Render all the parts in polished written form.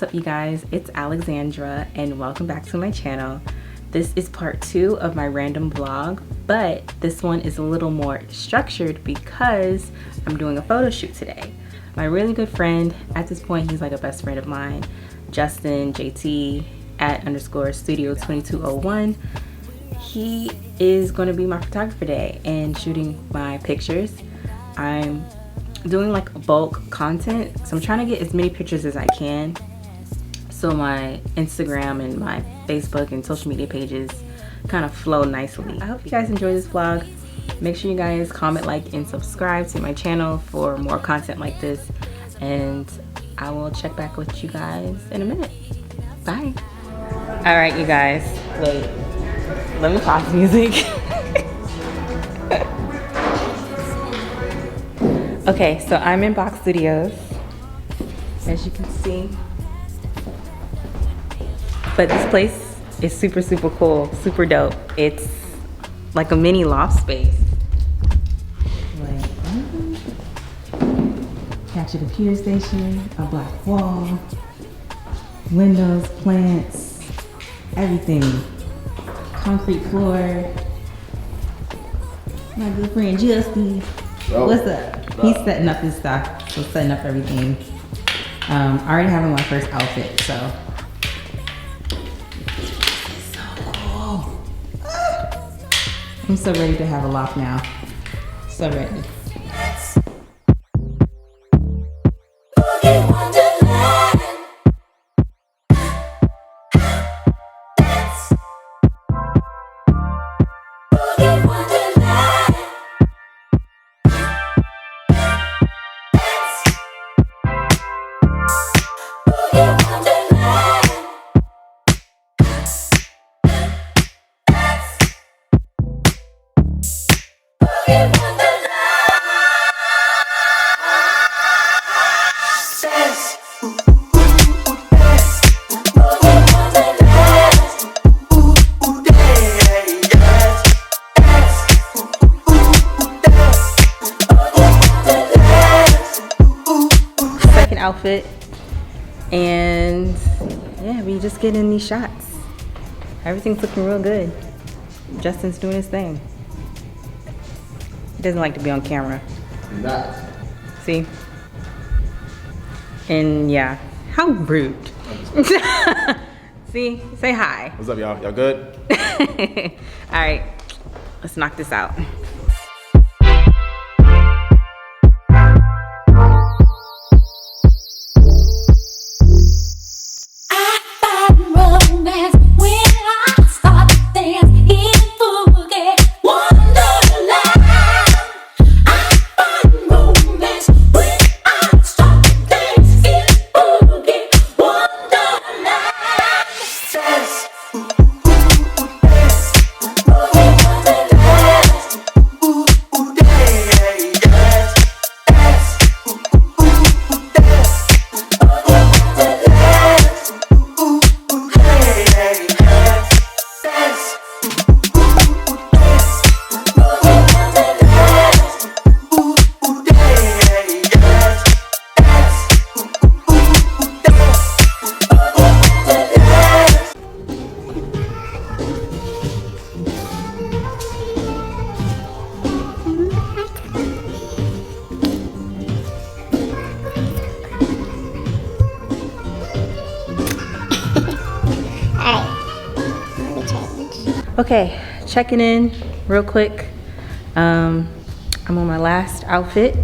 up, you guys? It's Alexandra and welcome back to my channel. This is part 2 of my random vlog, but this one is a little more structured because I'm doing a photo shoot today. My really good friend, at this point he's like a best friend of mine, Justin JT @_studio2201. He is going to be my photographer today and shooting my pictures. I'm doing like bulk content, so I'm trying to get as many pictures as I can so my Instagram and my Facebook and social media pages kind of flow nicely. I hope you guys enjoy this vlog. Make sure you guys comment, like, and subscribe to my channel for more content like this, and I will check back with you guys in a minute. Bye. All right, you guys, wait, let me pause music. Okay, so I'm in Box Studios, as you can see. But this place is super cool, super dope. It's like a mini loft space. Like, got your computer station, a black wall, windows, plants, everything. Concrete floor. My good friend Justin. Oh. What's up? He's setting up his stuff, so setting up everything. I already have my first outfit, so. This is so cool. I'm so ready to have a loft now. So ready. Outfit, and yeah, we just getting these shots. Everything's looking real good. Justin's doing his thing. He doesn't like to be on camera. Not. See? And yeah, how rude. See? Say hi. What's up, y'all? Y'all good? All right, let's knock this out. Okay, checking in real quick. I'm on my last outfit,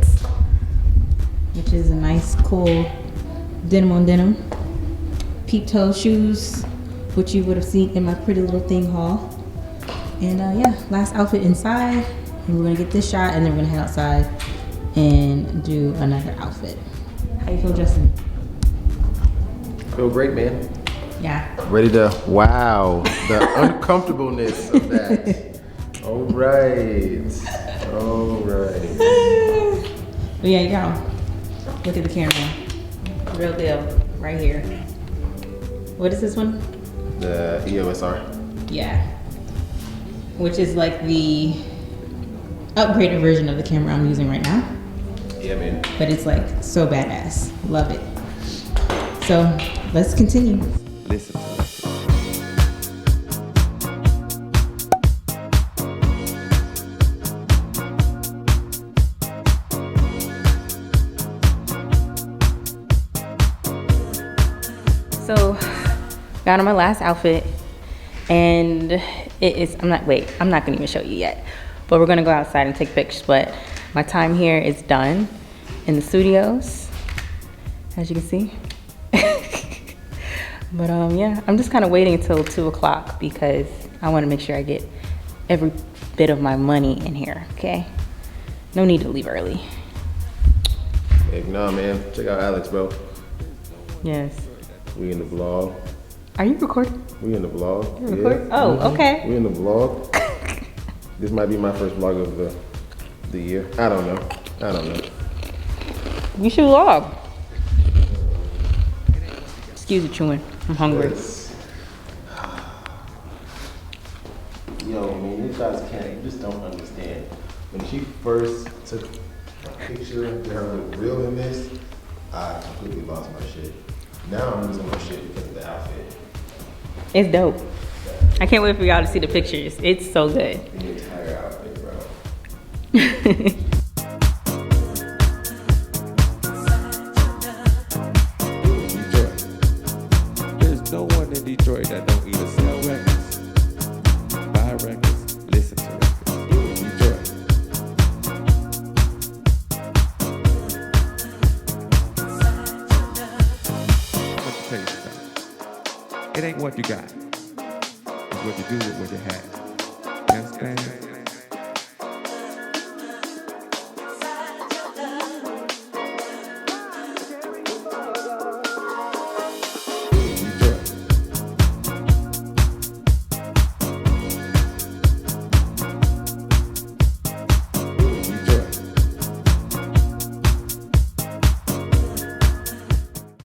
which is a nice, cool denim on denim peep toe shoes, which you would have seen in my pretty little thing haul. And yeah, last outfit inside, and we're gonna get this shot, and then we're gonna head outside and do another outfit. How you feel, Justin? Feel great, man. Yeah. Ready to, wow, the uncomfortableness of that. All right. All right. But yeah, y'all, look at the camera. Real deal, right here. What is this one? The EOSR. Yeah. Which is like the upgraded version of the camera I'm using right now. Yeah, man. But it's like so badass. Love it. So let's continue. Listen to it. So got on my last outfit, and it is, I'm not gonna even show you yet, but we're gonna go outside and take pictures. But my time here is done in the studios, as you can see. But yeah, I'm just kind of waiting until 2 o'clock because I want to make sure I get every bit of my money in here. Okay, no need to leave early. Hey, nah, man. Check out Alex, bro. Yes. We in the vlog. Are you recording? We in the vlog. You're recording? Oh, okay. We in the vlog. This might be my first vlog of the year. I don't know. You should vlog. Excuse the chewing. I'm hungry. Yo, man, you guys you just don't understand. When she first took a picture of her look real in this, I completely lost my shit. Now I'm losing my shit because of the outfit. It's dope. I can't wait for y'all to see the pictures. It's so good. The entire outfit, bro. Detroit. There's no one in Detroit that don't either sell records, buy records, listen to records. Detroit. I'm gonna tell you something. It ain't what you got. It's what you do with what you have. You understand?